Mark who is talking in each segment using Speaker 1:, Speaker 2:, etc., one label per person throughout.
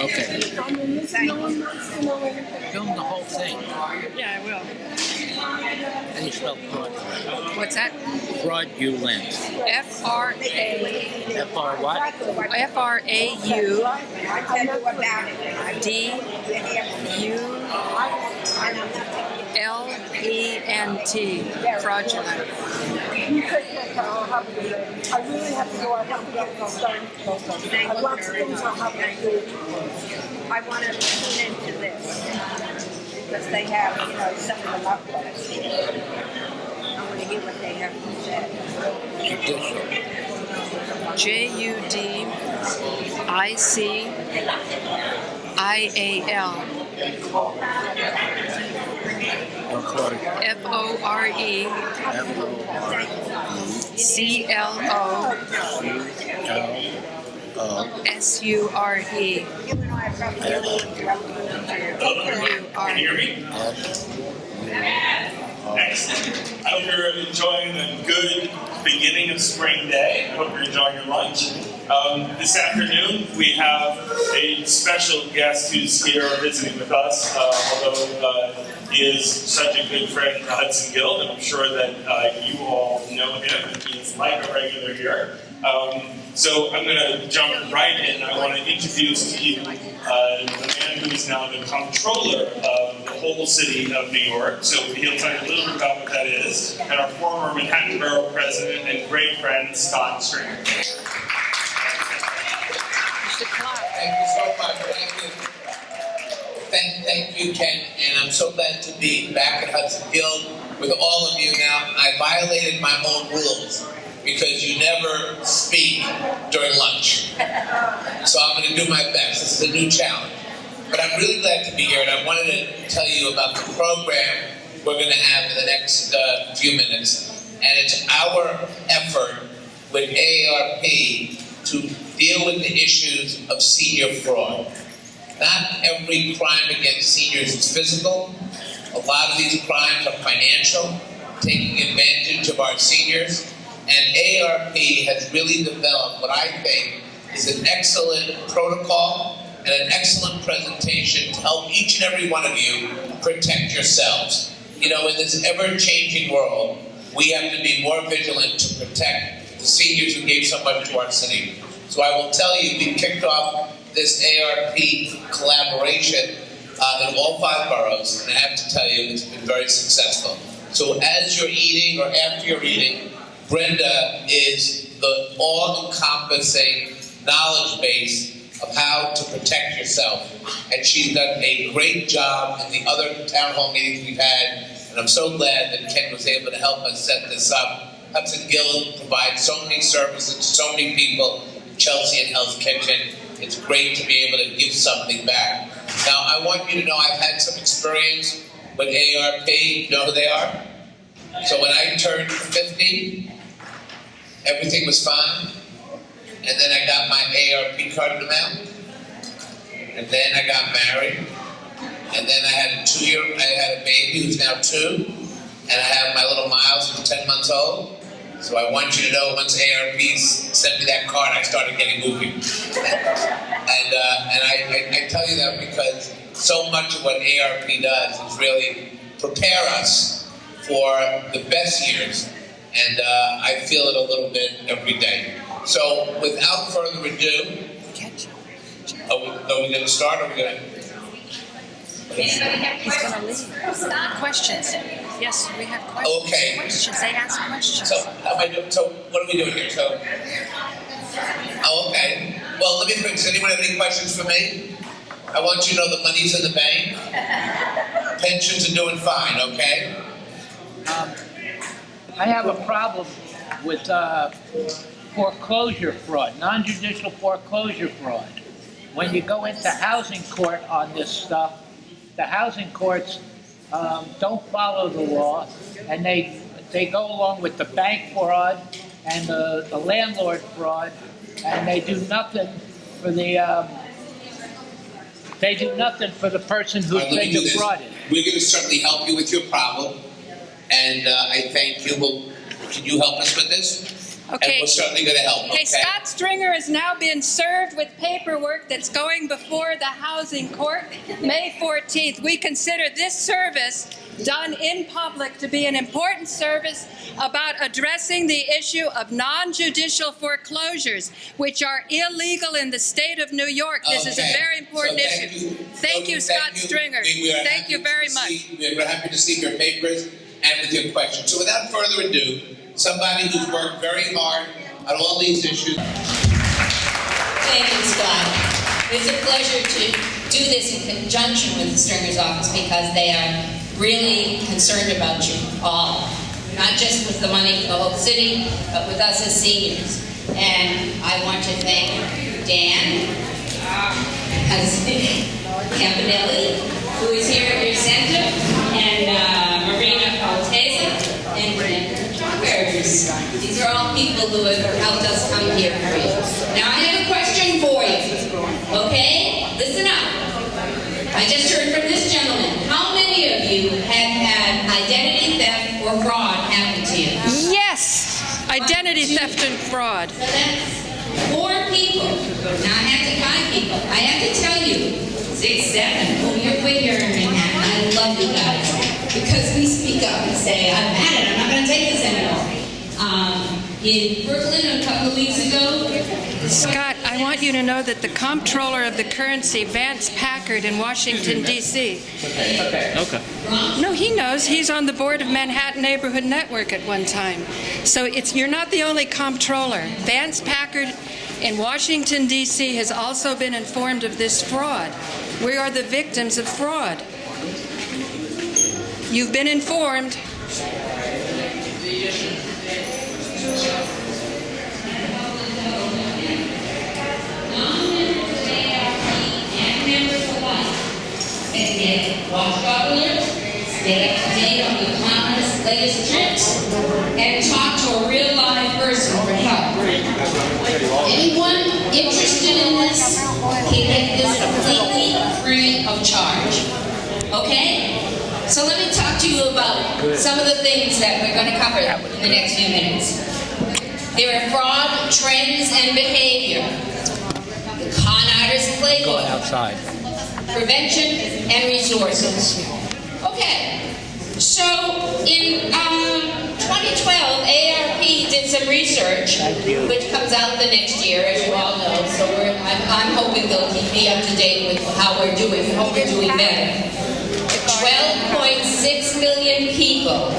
Speaker 1: Okay. Film the whole thing.
Speaker 2: Yeah, I will.
Speaker 1: How do you spell fraud?
Speaker 2: What's that?
Speaker 1: Fraudulent.
Speaker 2: F-R-A.
Speaker 1: F-R what?
Speaker 2: F-R-A-U-D-U-L-E-N-T. Fraudulent.
Speaker 3: You take care, Carol. I'll help you. I really have to go. I have to get started. Lots of things I'll have to do.
Speaker 4: I want to tune into this because they have, some of them uploads. I want to hear what they have to say.
Speaker 1: Judicial.
Speaker 2: J-U-D-I-C-I-A-L.
Speaker 1: Foreclosure.
Speaker 2: F-O-R-E. C-L-O. S-U-R-E.
Speaker 4: You and I are probably
Speaker 5: Can you hear me? Excellent. I hope you're enjoying a good beginning of spring day. I hope you're enjoying your lunch. This afternoon, we have a special guest who's here visiting with us, although he is such a good friend to Hudson Guild, and I'm sure that you all know him. He's like a regular here. So I'm going to jump right in. I want to introduce to you the man who is now the Comptroller of the whole city of New York. So he'll tell you a little bit about what that is. And our former Manhattan Borough President and great friend, Scott Stringer.
Speaker 6: Thank you so much. Thank you, Ken. And I'm so glad to be back at Hudson Guild with all of you now. I violated my own rules because you never speak during lunch. So I'm going to do my best. This is a new challenge. But I'm really glad to be here, and I wanted to tell you about the program we're going to have in the next few minutes. And it's our effort with AARP to deal with the issues of senior fraud. Not every crime against seniors is physical. A lot of these crimes are financial, taking advantage of our seniors. And AARP has really developed what I think is an excellent protocol and an excellent presentation to help each and every one of you protect yourselves. In this ever-changing world, we have to be more vigilant to protect the seniors who gave so much to our city. So I will tell you, we kicked off this AARP collaboration in all 5 boroughs, and I have to tell you, it's been very successful. So as you're eating or after you're eating, Brenda is the all-encompassing knowledge base of how to protect yourself. And she's done a great job in the other town hall meetings we've had, and I'm so glad that Ken was able to help us set this up. Hudson Guild provides so many services to so many people, Chelsea and Hell's Kitchen. It's great to be able to give something back. Now, I want you to know I've had some experience with AARP. You know who they are? So when I turned 50, everything was fine. And then I got my AARP card in the mail. And then I got married. And then I had a baby who's now 2. And I have my little Miles who's 10 months old. So I want you to know once AARP sent me that card, I started getting moving. And I tell you that because so much of what AARP does is really prepare us for the best years. And I feel it a little bit every day. So without further ado, are we going to start? Or are we going to...
Speaker 2: He's going to leave. Questions. Yes, we have questions.
Speaker 6: Okay.
Speaker 2: Questions. They ask questions.
Speaker 6: So what are we doing here? Okay. Well, let me think. Does anyone have any questions for me? I want you to know the money's in the bank. Pensions are doing fine, okay?
Speaker 1: I have a problem with foreclosure fraud, non-judicial foreclosure fraud. When you go into housing court on this stuff, the housing courts don't follow the law, and they go along with the bank fraud and the landlord fraud, and they do nothing for the person who's been defrauded.
Speaker 6: We're going to certainly help you with your problem, and I thank you. Can you help us with this?
Speaker 2: Okay.
Speaker 6: we're certainly going to help.
Speaker 2: Okay, Scott Stringer is now being served with paperwork that's going before the housing court May 14th. We consider this service done in public to be an important service about addressing the issue of non-judicial foreclosures, which are illegal in the state of New York. This is a very important issue. Thank you, Scott Stringer. Thank you very much.
Speaker 6: We're happy to see your papers and with your questions. So without further ado, somebody who's worked very hard on all these issues.
Speaker 7: Thank you, Scott. It's a pleasure to do this in conjunction with the Stringer's office because they are really concerned about you all. Not just with the money for the whole city, but with us as seniors. And I want to thank Dan Campanelli, who is here at your center, and Marina Alteza, and Tuckers. These are all people who have helped us come here for you. Now I have a question for you. Okay? Listen up. I just heard from this gentleman. How many of you have had identity theft or fraud happen to you?
Speaker 2: Yes, identity theft and fraud.
Speaker 7: So that's 4 people. Now I have to 5 people. I have to tell you, 6, 7. Oh, you're quick here in Manhattan. I love you guys because we speak up and say, I've had it. I'm not going to take this anymore. In Brooklyn a couple of weeks ago.
Speaker 2: Scott, I want you to know that the Comptroller of the Currency, Vance Packard in Washington, D.C.
Speaker 8: Okay.
Speaker 2: No, he knows. He's on the board of Manhattan Neighborhood Network at one time. So you're not the only Comptroller. Vance Packard in Washington, D.C. has also been informed of this fraud. We are the victims of fraud. You've been informed.
Speaker 7: And get watchdog alerts, stay up to date on the economist's latest tricks, and talk to a real live person for help. Anyone interested in this can get this completely free of charge. Okay? So let me talk to you about some of the things that we're going to cover in the next few minutes. There are fraud, trends, and behavior. The con artist playbook.
Speaker 1: Going outside.
Speaker 7: Prevention and resources. Okay, so in 2012, ARP did some research, which comes out the next year, as you all know. So I'm hoping they'll keep me up to date with how we're doing. I hope we're doing better. 12.6 million people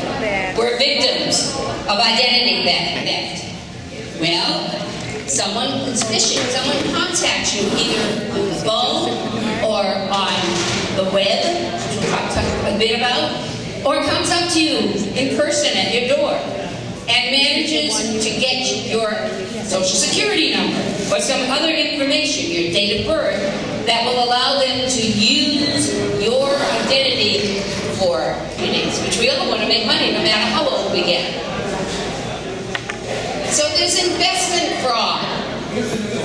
Speaker 7: were victims of identity theft. Well, someone is phishing. Someone contacts you either on the phone or on the web, which we'll talk a bit about, or comes up to you in person at your door and manages to get your social security number or some other information, your date of birth, that will allow them to use your identity for things, which we all want to make money no matter how old we get. So there's investment fraud.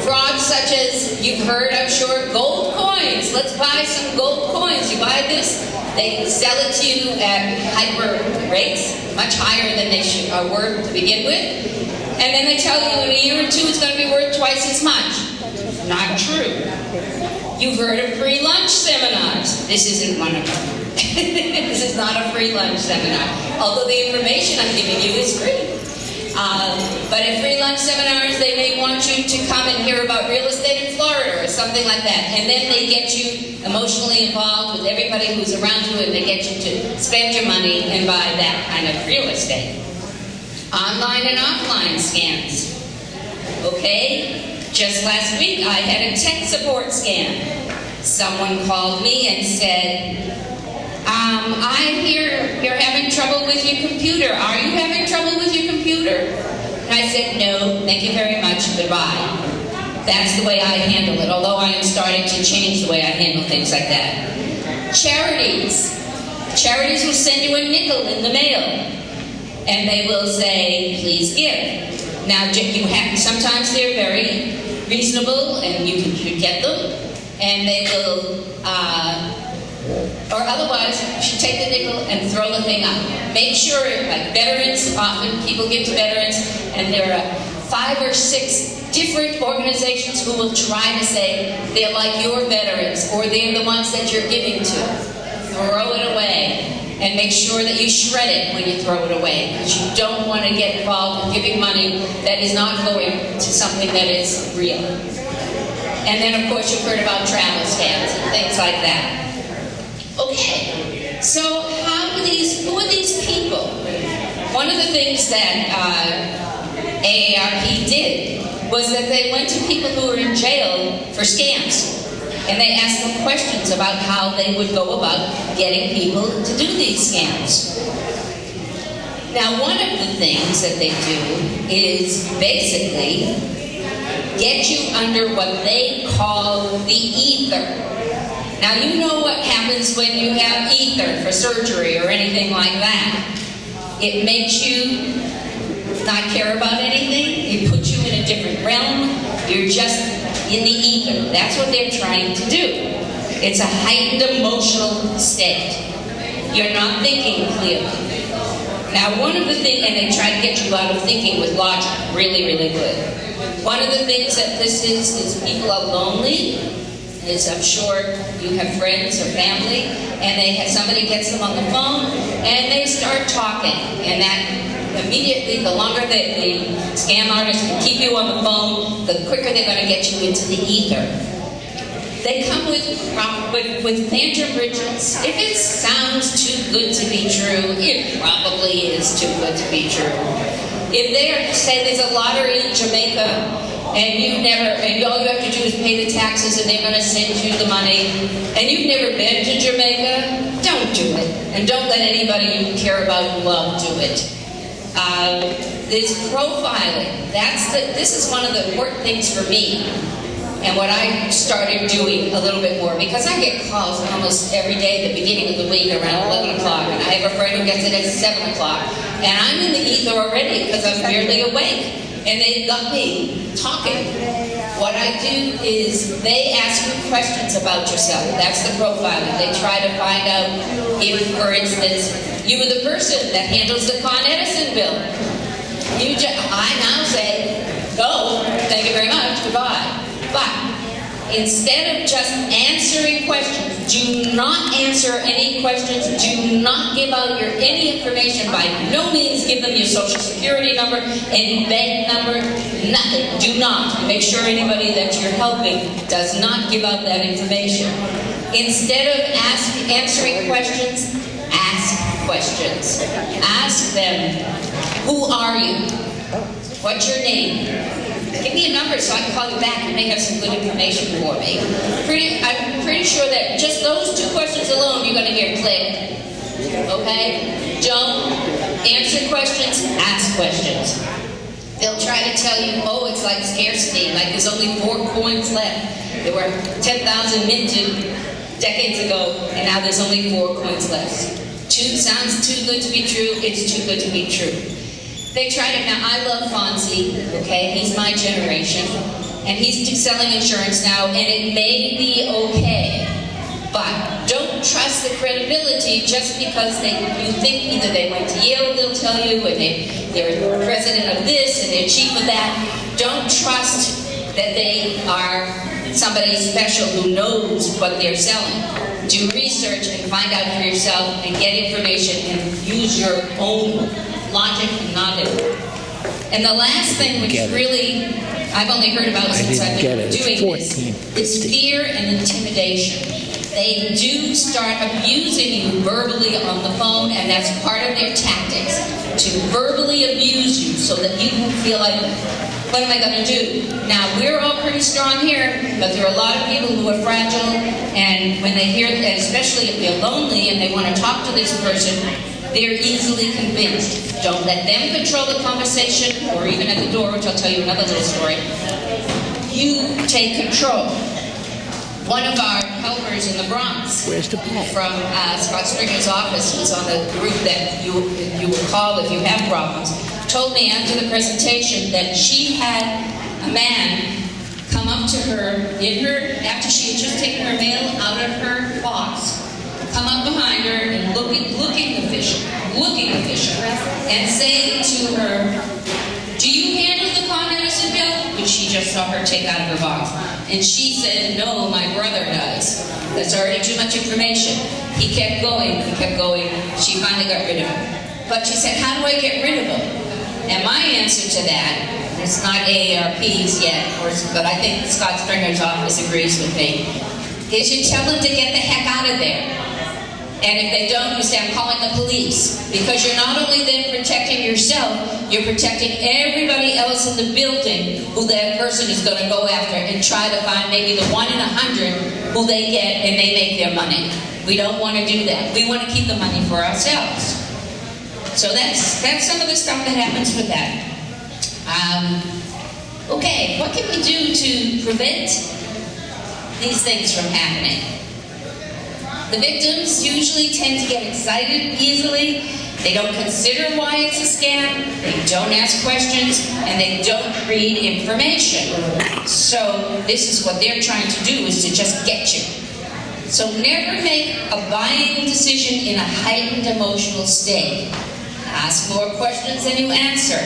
Speaker 7: Fraud such as, you've heard, I'm sure, gold coins. Let's buy some gold coins. You buy this, they sell it to you at hyper rates, much higher than they are worth to begin with. And then they tell you in a year or 2 it's going to be worth twice as much. Not true. You've heard of free lunch seminars. This isn't one of them. This is not a free lunch seminar, although the information I'm giving you is free. But at free lunch seminars, they may want you to come and hear about real estate in Florida or something like that. And then they get you emotionally involved with everybody who's around you, and they get you to spend your money and buy that kind of real estate. Online and offline scams. Okay? Just last week, I had a tech support scam. Someone called me and said, I hear you're having trouble with your computer. Are you having trouble with your computer? And I said, no, thank you very much, goodbye. That's the way I handle it, although I am starting to change the way I handle things like that. Charities. Charities will send you a nickel in the mail, and they will say, please give. Now, you have, sometimes they're very reasonable, and you can get them, and they will, or otherwise, you should take the nickel and throw the thing up. Make sure, like veterans, often people give to veterans, and there are 5 or 6 different organizations who will try to say they're like your veterans or they're the ones that you're giving to. Throw it away. And make sure that you shred it when you throw it away, because you don't want to get involved in giving money that is not going to something that is real. And then, of course, you've heard about travel stamps and things like that. Okay, so who are these people? One of the things that AARP did was that they went to people who were in jail for scams. And they asked them questions about how they would go about getting people to do these scams. Now, one of the things that they do is basically get you under what they call the ether. Now, you know what happens when you have ether for surgery or anything like that. It makes you not care about anything. It puts you in a different realm. You're just in the ether. That's what they're trying to do. It's a heightened emotional state. You're not thinking clearly. Now, one of the things, and they try to get you out of thinking with logic, really, really good. One of the things that this is people are lonely. As I'm sure you have friends or family, and somebody gets them on the phone, and they start talking, and that immediately, the longer the scam artist can keep you on the phone, the quicker they're going to get you into the ether. They come with phantom riches. If it sounds too good to be true, it probably is too good to be true. If they say there's a lottery in Jamaica, and all you have to do is pay the taxes, and they're going to send you the money, and you've never been to Jamaica, don't do it. And don't let anybody you care about and love do it. There's profiling. This is one of the important things for me, and what I started doing a little bit more, because I get calls almost every day at the beginning of the week around 11 o'clock, and I have a friend who gets it at 7 o'clock, and I'm in the ether already because I'm barely awake, and they've got me talking. What I do is they ask you questions about yourself. That's the profiling. They try to find out if, for instance, you were the person that handles the Con Edison bill. I now say, go, thank you very much, goodbye. But instead of just answering questions, do not answer any questions, do not give out any information. By no means give them your social security number, any bank number, nothing. Do not. Make sure anybody that you're helping does not give out that information. Instead of answering questions, ask questions. Ask them, who are you? What's your name? Give me a number so I can call you back. You may have some good information for me. I'm pretty sure that just those 2 questions alone, you're going to hear click. Okay? Don't answer questions, ask questions. They'll try to tell you, oh, it's like scarcity, like there's only 4 coins left. There were 10,000 minted decades ago, and now there's only 4 coins left. Sounds too good to be true, it's too good to be true. They try to, now I love Fonzie, okay, he's my generation, and he's selling insurance now, and it may be okay, but don't trust the credibility just because you think either they went to Yale, they'll tell you, and they're president of this, and they're chief of that. Don't trust that they are somebody special who knows what they're selling. Do research and find out for yourself and get information and use your own logic and knowledge. And the last thing, which really I've only heard about since I've been doing this, is fear and intimidation. They do start abusing you verbally on the phone, and that's part of their tactics, to verbally abuse you so that you feel like, what am I going to do? Now, we're all pretty strong here, but there are a lot of people who are fragile, and when they hear, and especially if they're lonely and they want to talk to this person, they're easily convinced. Don't let them control the conversation, or even at the door, which I'll tell you another little story. You take control. One of our helpers in the Bronx, from Scott Stringer's office, who's on the group that you will call if you have problems, told me after the presentation that she had a man come up to her after she had just taken her mail out of her box, come up behind her and looking official, and saying to her, "Do you handle the Con Edison saw her take out of her box. And she said, no, my brother does. That's already too much information. He kept going, She finally got rid of him. But she said, how do I get rid of him? And my answer to that, it's not AARP's yet, of course, but I think Scott Stringer's office agrees with me, is you tell them to get the heck out of there. And if they don't, you say, I'm calling the police. Because you're not only then protecting yourself, you're protecting everybody else in the building who that person is going to go after and try to find maybe the 1 in 100 who they get and they make their money. We don't want to do that. We want to keep the money for ourselves. So that's some of the stuff that happens with that. Okay, what can we do to prevent these things from happening? The victims usually tend to get excited easily. They don't consider why it's a scam. They don't ask questions, and they don't read information. So this is what they're trying to do, is to just get you. So never make a buying decision in a heightened emotional state. Ask more questions than you answer.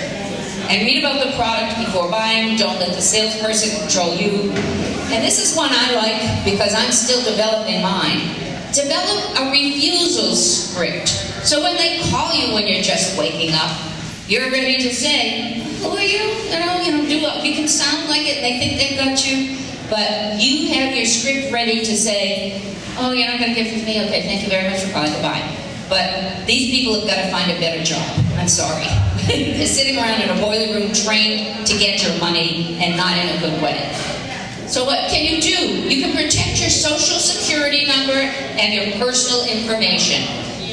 Speaker 7: And read about the product before buying. Don't let the salesperson control you. And this is one I like because I'm still developing mine. Develop a refusal script. So when they call you when you're just waking up, you're ready to say, who are you? You can sound like it and they think they've got you. But you have your script ready to say, oh, you're not going to give it to me? Okay, thank you very much for calling. Goodbye. But these people have got to find a better job. I'm sorry. They're sitting around in a boiler room trained to get your money and not in a good way. So what can you do? You can protect your social security number and your personal information.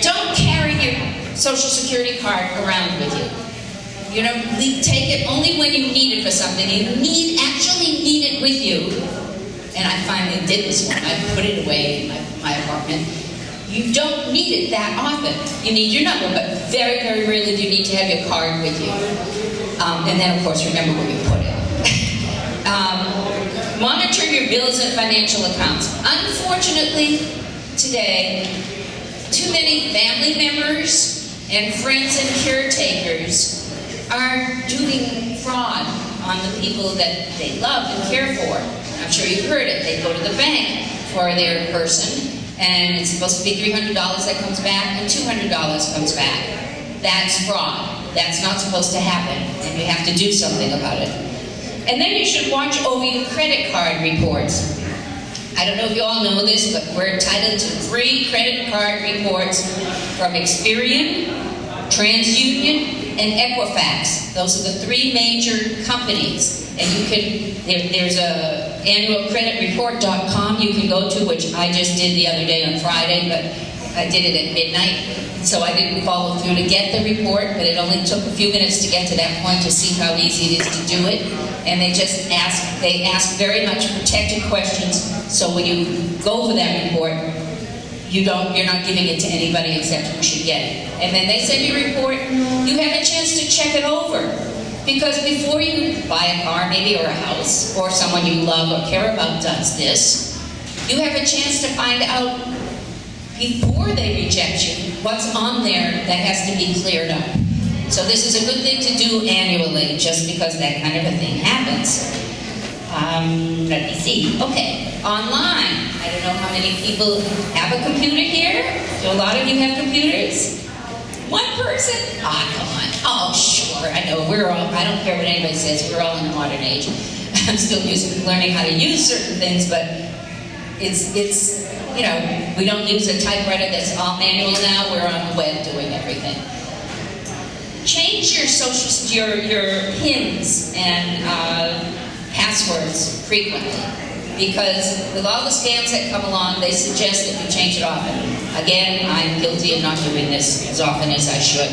Speaker 7: Don't carry your social security card around with you. Take it only when you need it for something. You actually need it with you. And I finally did this one. I put it away in my apartment. You don't need it that often. You need your number, but very, very rarely do you need to have your card with you. And then, of course, remember where you put it. Monitor your bills and financial accounts. Unfortunately, today, too many family members and friends and caretakers are doing fraud on the people that they love and care for. I'm sure you've heard it. They go to the bank for their person, and it's supposed to be $300 that comes back, and $200 comes back. That's fraud. That's not supposed to happen, and you have to do something about it. And then you should watch over your credit card reports. I don't know if you all know this, but we're entitled to 3 credit card reports from Experian, TransUnion, and Equifax. Those are the 3 major companies. And you can, there's a annualcreditreport.com you can go to, which I just did the other day on Friday, but I did it at midnight. So I didn't follow through to get the report, but it only took a few minutes to get to that point to see how easy it is to do it. And they just ask very much protected questions, so when you go for that report, you're not giving it to anybody except who should get it. And then they send you a report, you have a chance to check it over. Because before you buy a car maybe, or a house, or someone you love or care about does this, you have a chance to find out before they reject you what's on there that has to be cleared up. So this is a good thing to do annually, just because that kind of a thing happens. Let me see. Okay, online. I don't know how many people have a computer here. Do a lot of you have computers? One person? Ah, come on. Oh, sure. I know. I don't care what anybody says. We're all in the modern age. I'm still learning how to use certain things, but it's we don't use a typewriter that's all manual now. We're on the web doing everything. Change your PINs and passwords frequently, because with all the scams that come along, they suggest that you change it often. Again, I'm guilty of not doing this as often as I should,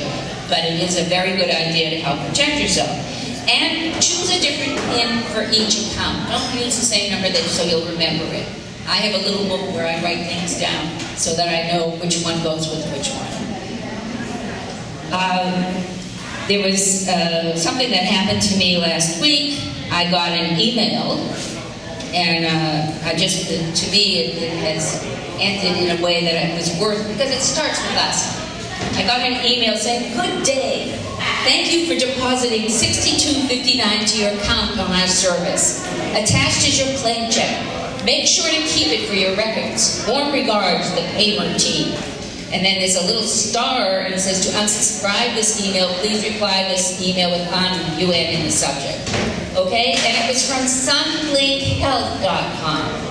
Speaker 7: but it is a very good idea to help protect yourself. And choose a different PIN for each account. Don't use the same number so you'll remember it. I have a little book where I write things down so that I know which one goes with which one. There was something that happened to me last week. I got an email, and to me, it has ended in a way that it was worth, because it starts with us. I got an email saying, "Good day. Thank you for depositing $62.59 to your account on our service. Attached is your claim check. Make sure to keep it for your records. Warm regards, the payment team. And then there's a little star, and it says to unsubscribe this email, please reply this email with UN in the subject. Okay? And it was from sunblinkhealth.com.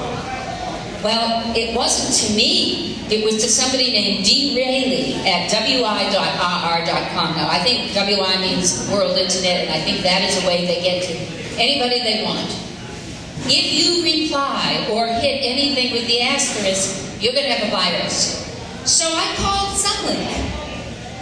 Speaker 7: Well, it wasn't to me. It was to somebody named D. Rayleigh at wi.rr.com. Now, I think WI means World Internet, and I think that is a way they get to anybody they want. If you reply or hit anything with the asterisk, you're going to have a virus. So I called Sunlink,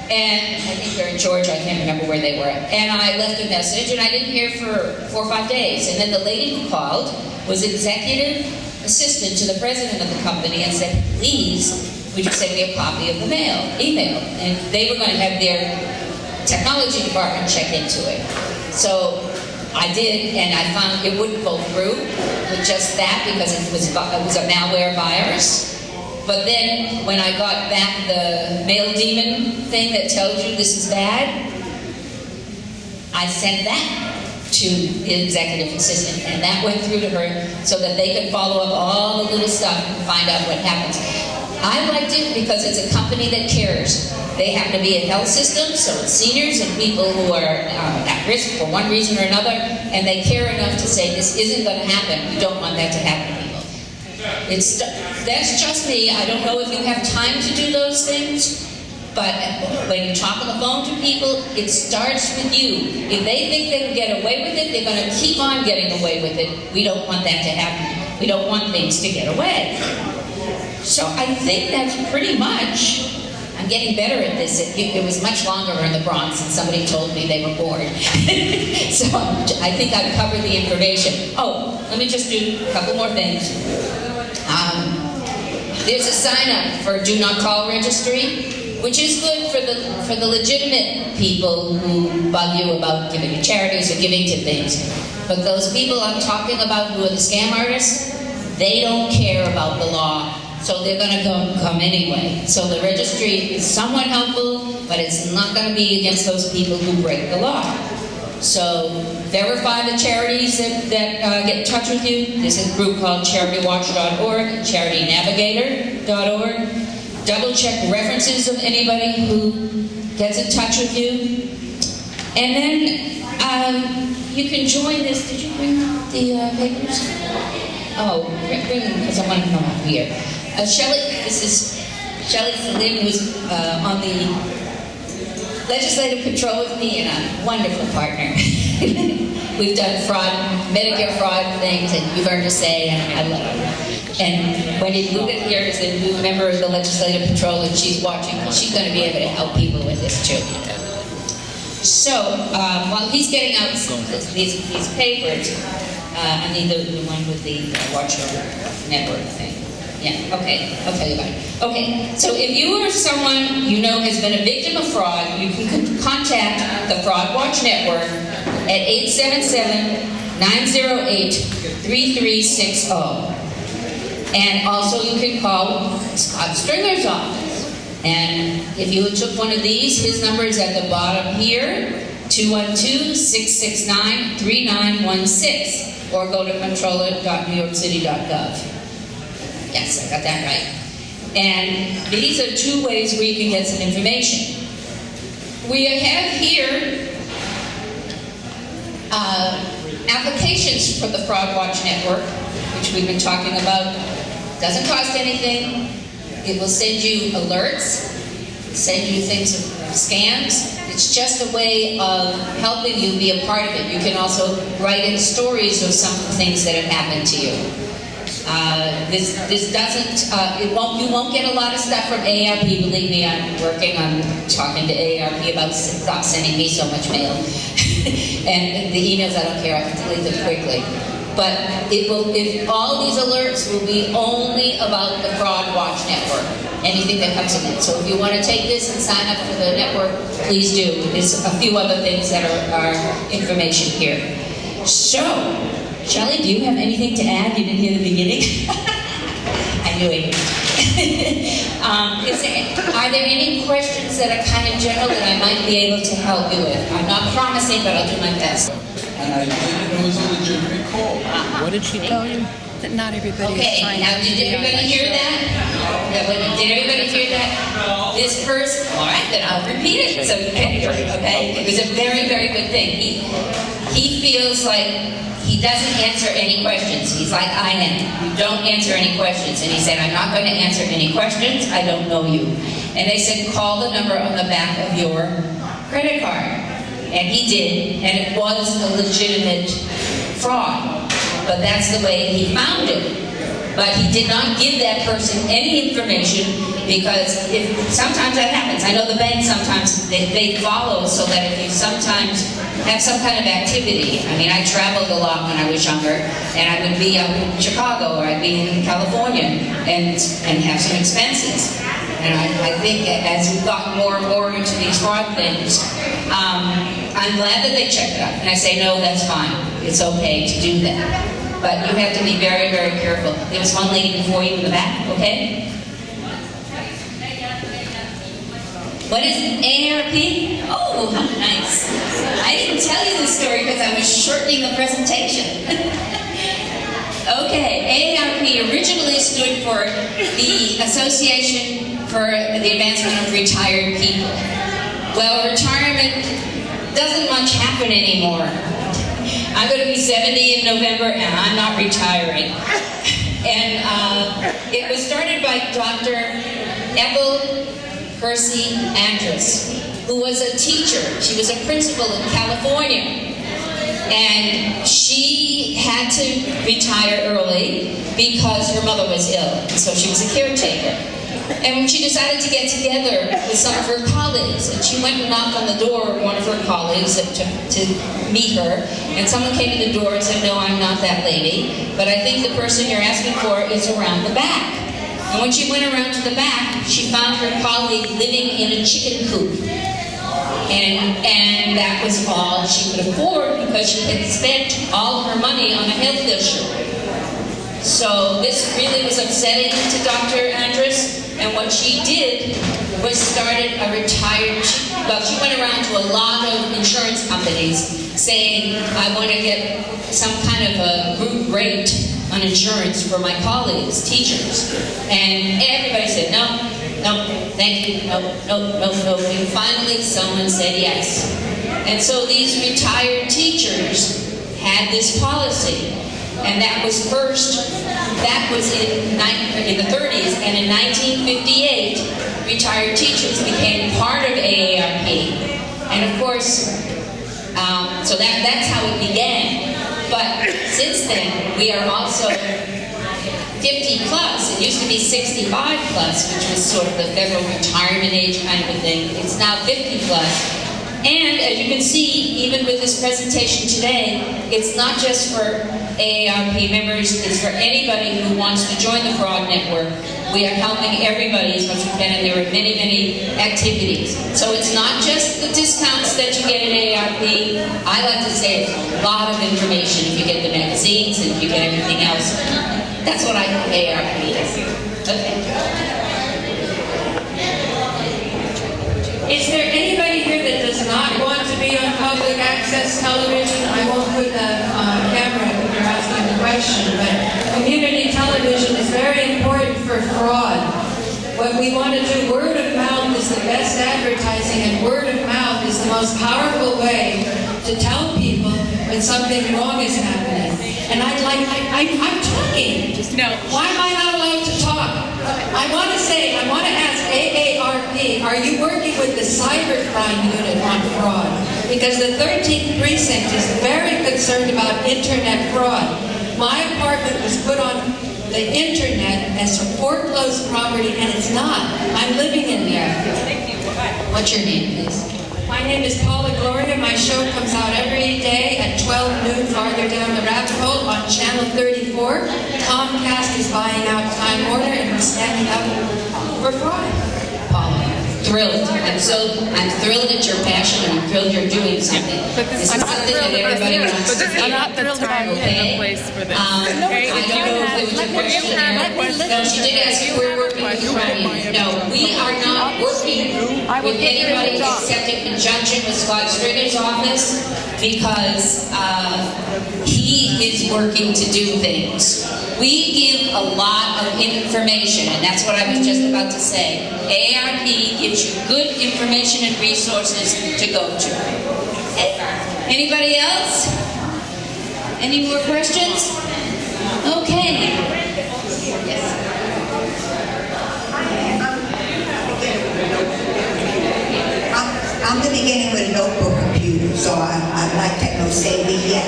Speaker 7: and I think they're in Georgia, I can't remember where they were, and I left a message, and I didn't hear for 4 or 5 days. And then the lady who called was executive assistant to the president of the company and said, please, would you send me a copy of the email? And they were going to have their technology department check into it. So I did, and I found it wouldn't go through with just that because it was a malware virus. But then when I got back the mail demon thing that tells you this is bad, I sent that to the executive assistant, and that went through to her so that they could follow up all the little stuff and find out what happens. I liked it because it's a company that cares. They happen to be a health system, so it's seniors and people who are at risk for one reason or another, and they care enough to say this isn't going to happen. We don't want that to happen to people. That's just me. I don't know if you have time to do those things, but when you talk on the phone to people, it starts with you. If they think they can get away with it, they're going to keep on getting away with it. We don't want that to happen. We don't want things to get away. So I think that's pretty much, I'm getting better at this. It was much longer in the Bronx, and somebody told me they were bored. So I think I've covered the information. Oh, let me just do a couple more things. There's a sign-up for Do Not Call registry, which is good for the legitimate people who bug you about giving to charities or giving to things. But those people I'm talking about who are the scam artists, they don't care about the law, so they're going to come anyway. So the registry is somewhat helpful, but it's not going to be against those people who break the law. So verify the charities that get in touch with you. There's a group called CharityWatch.org, CharityNavigator.org. Double check references of anybody who gets in touch with you. And then you can join this. Did you bring the papers? Oh, bring them because I want to come up here. Shelley, this is Shelley Salim, who's on the legislative control with me and a wonderful partner. We've done Medicare fraud things, and you've heard her say, and I love her. And when you look at here is a new member of the legislative control, and she's watching, she's going to be able to help people with this too. So while he's getting out these papers, I need the one with the Watchdog Network thing. Yeah, okay, I'll tell you about it. Okay, so if you or someone you know has been a victim of fraud, you can contact the Fraud Watch Network at 877-908-3360. And also you can call Scott Stringer's office. And if you took one of these, his number is at the bottom here, 212-669-3916, or go to comptroller.newyorkcity.gov. Yes, I got that right. And these are two ways where you can get some information. We have here applications for the Fraud Watch Network, which we've been talking about. Doesn't cost anything. It will send you alerts, send you things of scams. It's just a way of helping you be a part of it. You can also write in stories of some things that have happened to you. This doesn't, you won't get a lot of stuff from AARP. Believe me, I'm working on talking to AARP about stop sending me so much mail. And the emails, I don't care, I can delete them quickly. But if all these alerts will be only about the Fraud Watch Network, anything that comes in it. So if you want to take this and sign up for the network, please do. There's a few other things that are information here. So, Shelley, do you have anything to add? You didn't hear the beginning? I knew it. Are there any questions that are kind of general that I might be able to help you with? I'm not promising, but I'll do my best.
Speaker 8: And I did, and it was a legitimate call.
Speaker 1: What did she tell you?
Speaker 2: That not everybody is
Speaker 7: Okay,
Speaker 2: trying
Speaker 7: now
Speaker 2: to
Speaker 7: did
Speaker 2: be on
Speaker 7: everybody
Speaker 2: my
Speaker 7: hear
Speaker 2: show.
Speaker 7: that? Did everybody hear that? This person, all right, then I'll repeat it so you can hear it, okay? It was a very, very good thing. He feels like he doesn't answer any questions. He's like I am. You don't answer any questions. And he said, I'm not going to answer any questions. I don't know you. And they said, call the number on the back of your credit card. And he did, and it was a legitimate fraud. But that's the way he found it. But he did not give that person any information because sometimes that happens. I know the bank sometimes, they follow so that if you sometimes have some kind of activity. I mean, I traveled a lot when I was younger, and I would be out in Chicago or I'd be in California and have some expenses. And I think as we've gotten more and more into these fraud things, I'm glad that they check it out. And I say, no, that's fine. It's okay to do that. But you have to be very, very careful. There was one lady before you in the back, okay? What is AARP? Oh, how nice. I didn't tell you this story because I was shortening the presentation. Okay, AARP originally stood for the Association for the Advancement of Retired People. Well, retirement doesn't much happen anymore. I'm going to be 70 in November, and I'm not retiring. And it was started by Dr. Ethel Percy Andrus, who was a teacher. She was a principal in California. And she had to retire early because her mother was ill, and so she was a caretaker. And she decided to get together with some of her colleagues, and she went and knocked on the door of one of her colleagues to meet her, and someone came to the door and said, no, I'm not that lady, but I think the person you're asking for is around the back. And when she went around to the back, she found her colleague living in a chicken coop. And that was all she could afford because she had spent all her money on a health insurance. So this really was upsetting to Dr. Andrus, and what she did was started a she went around to a lot of insurance companies saying, I want to get some kind of a group rate on insurance for my colleagues, teachers. And everybody said, no, thank you, no. And finally someone said yes. And so these retired teachers had this policy. And that was in the 30s, and in 1958, retired teachers became part of AARP. And of course, so that's how it began. But since then, we are also 50 plus. It used to be 65 plus, which was sort of the federal retirement age kind of a thing. It's now 50 plus. And as you can see, even with this presentation today, it's not just for AARP members, it's for anybody who wants to join the fraud network. We are helping everybody as much as we can, and there are many, many activities. So it's not just the discounts that you get at AARP. I like to say it's a lot of information if you get the magazines and if you get everything else. That's what I think AARP is. Okay.
Speaker 9: Is there anybody here that does not want to be on public access television? I won't put the camera if you're asking the question, but community television is very important for fraud. What we want to do, word of mouth is the best advertising, and word of mouth is the most powerful way to tell people when something wrong is happening. And I'm talking.
Speaker 2: No.
Speaker 9: Why am I not allowed to talk? I want to ask AARP, are you working with the cybercrime unit on fraud? Because the 13th precinct is very concerned about internet fraud. My apartment was put on the internet as a foreclosed property, and it's not. I'm living in there.
Speaker 7: What's your name, please?
Speaker 9: My name is paulagloria. My show comes out every day at 12 noon farther down the rabbit hole on Channel 34. Comcast is buying out Time Warner, and we're standing up for fraud.
Speaker 7: Paula, thrilled. I'm thrilled at your passion, and I'm thrilled you're doing something. This is something that everybody wants to do.
Speaker 2: I'm not thrilled about being in a place for this. Okay?
Speaker 7: I don't know if there was a question there. No, she did ask if we're working anything from you. No, we are not working with anybody except in conjunction with Scott Stringer's office because he is working to do things. We give a lot of information, and that's what I was just about to say. AARP gives you good information and resources to go to. Anybody else? Any more questions? Okay. Yes.
Speaker 10: I'm the beginning with a notebook computer, so I'm not techno-savvy yet.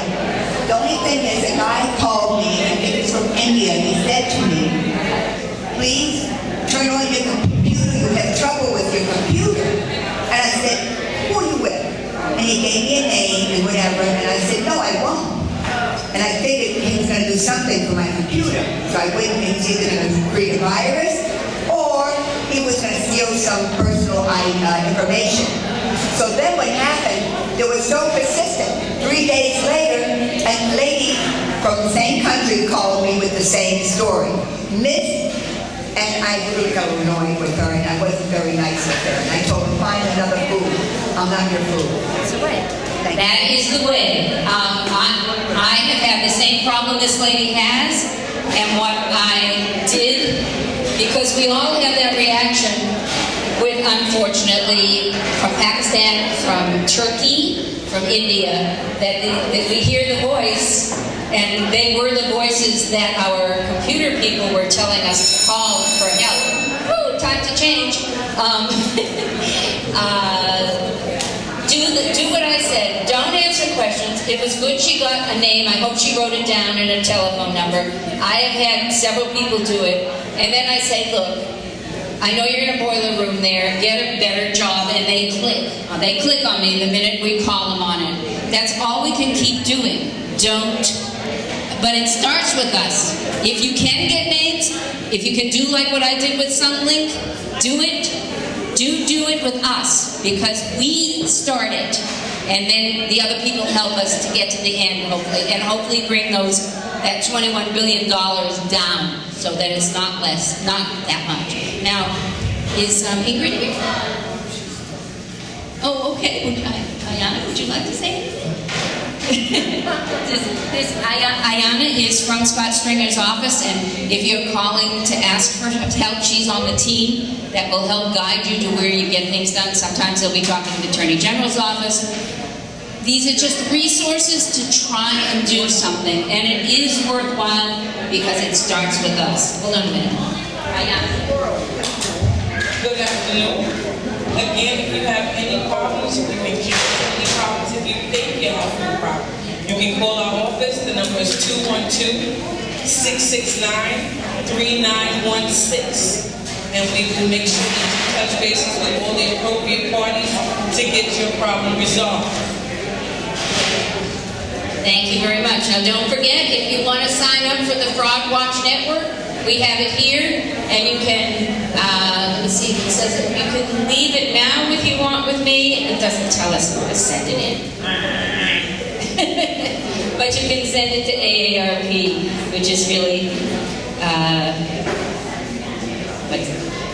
Speaker 10: The only thing is, a guy called me, I think it's from India, and he said to me, please turn on your computer, you have trouble with your computer. And I said, who are you with? And he gave me a name and whatever, and I said, no, I won't. And I figured he was going to do something for my computer. So I went, and he was either going to create a virus, or he was going to steal some personal information. So then what happened, it was so persistent. 3 days later, a lady from the same country called me with the same story. Miss, and I really got annoyed with her, and I wasn't very nice with her. And I told her, find another food. I'm not your food.
Speaker 7: That's the way. That is the way. I have had the same problem this lady has, and what I did, because we all have that reaction with, unfortunately, from Pakistan, from Turkey, from India, that we hear the voice, and they were the voices that our computer people were telling us to call for help. Woo, time to change. Do what I said. Don't answer questions. It was good she got a name. I hope she wrote it down and a telephone number. I have had several people do it. And then I say, look, I know you're in a boiler room there. Get a better job. And they click. They click on me the minute we call them on it. That's all we can keep doing. Don't. But it starts with us. If you can get names, if you can do like what I did with Sunlink, do it. Do it with us, because we start it, and then the other people help us to get to the end, hopefully bring that $21 billion down so that it's not that much. Now, is Ingrid here? Oh, okay. Ayana, would you like to say anything? Ayana is from Scott Stringer's office, and if you're calling to ask for help, she's on the team that will help guide you to where you get things done. Sometimes they'll be talking to the Attorney General's office. These are just resources to try and do something, and it is worthwhile because it starts with us. Hold on a minute. Ayana.
Speaker 11: Good afternoon. Again, if you have any problems, you can give any problems if you think you have a problem. You can call our office. The number is 212-669-3916. And we will make sure that you touch bases with all the appropriate parties to get your problem resolved.
Speaker 7: Thank you very much. Now don't forget, if you want to sign up for the Fraud Watch Network, we have it here, and you can, let's see, it says that you can leave it now if you want with me. It doesn't tell us to send it in. But you can send it to AARP, which is really,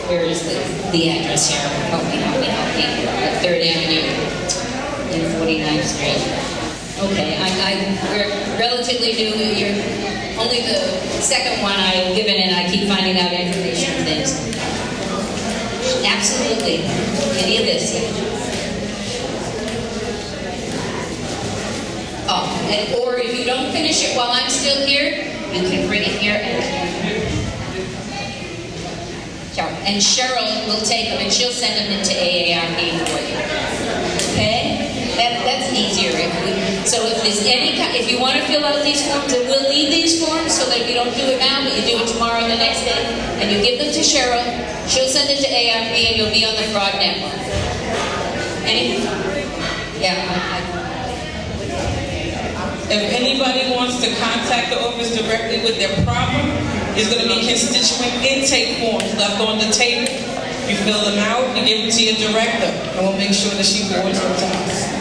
Speaker 7: where is the address here? Help me. 3rd Avenue and 49th Street. Okay, we're relatively new. You're only the second one I've given, and I keep finding out information and things. Absolutely. Any of this, yeah. Oh, or if you don't finish it while I'm still here, you can bring it here and Cheryl will take them and she'll send them into AARP for you. Okay? That's easier. So if you want to fill out these forms, and we'll need these forms so that if you don't do it now, but you do it tomorrow or the next day, and you give them to Cheryl, she'll send it to AARP and you'll be on the fraud network. Anything? Yeah.
Speaker 11: If anybody wants to contact the office directly with their problem, there's going to be constituent intake forms left on the table. You fill them out, you give them to your director, and we'll make sure that she forwards them to us.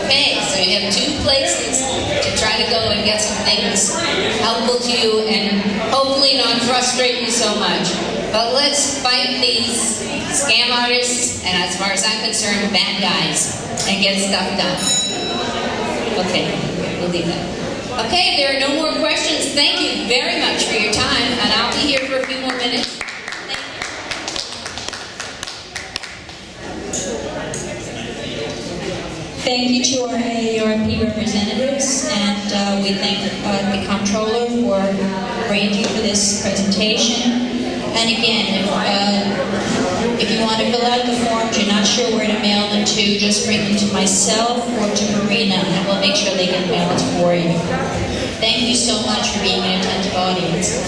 Speaker 7: Okay, So you have two places to try to go and get some things helpful to you and hopefully not frustrate you so much. But let's fight these scam artists and, as far as I'm concerned, bad guys and get stuff done. Okay, we'll leave that. Okay, there are no more questions. Thank you very much for your time, and I'll be here for a few more minutes. Thank you to our AARP representatives, and we thank the Comptroller for arranging for this presentation. And again, if you want to fill out the forms, you're not sure where to mail them to, just bring them to myself or to Marina, and we'll make sure they get mailed for you. Thank you so much for being an attentive audience.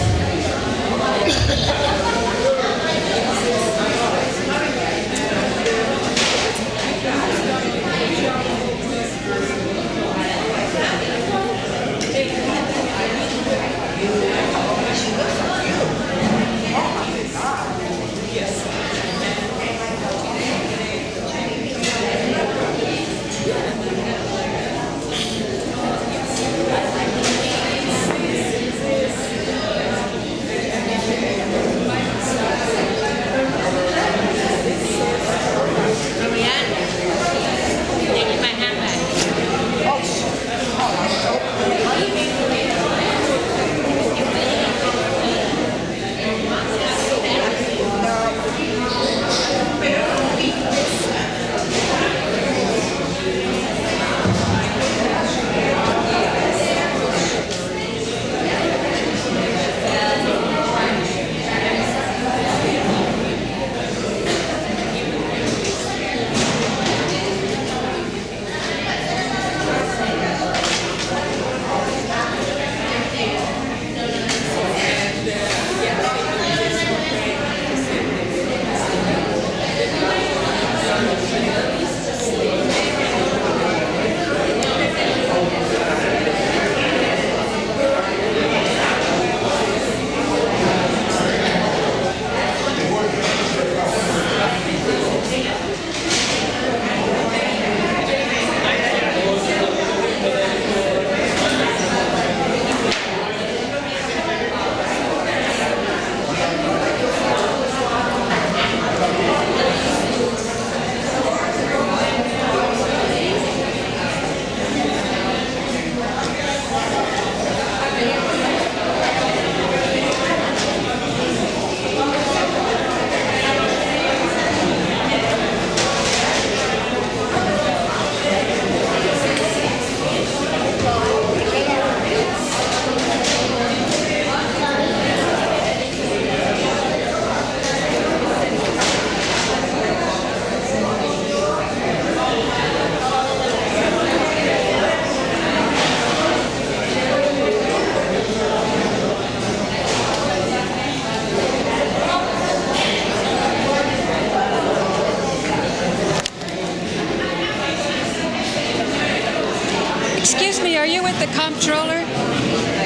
Speaker 2: Are you with the Comptroller?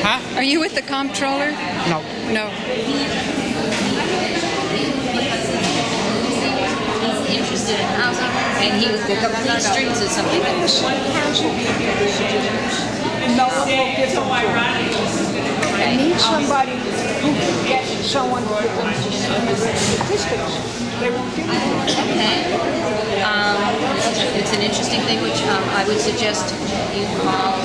Speaker 12: Huh?
Speaker 2: Are you with the Comptroller?
Speaker 12: No.
Speaker 2: No.
Speaker 13: He's interested in housing, and he would pick up these streets or something.
Speaker 3: No, it won't give them I need somebody who can get someone who can statistics. They won't give them.
Speaker 13: Okay. It's an interesting thing, which I would suggest you call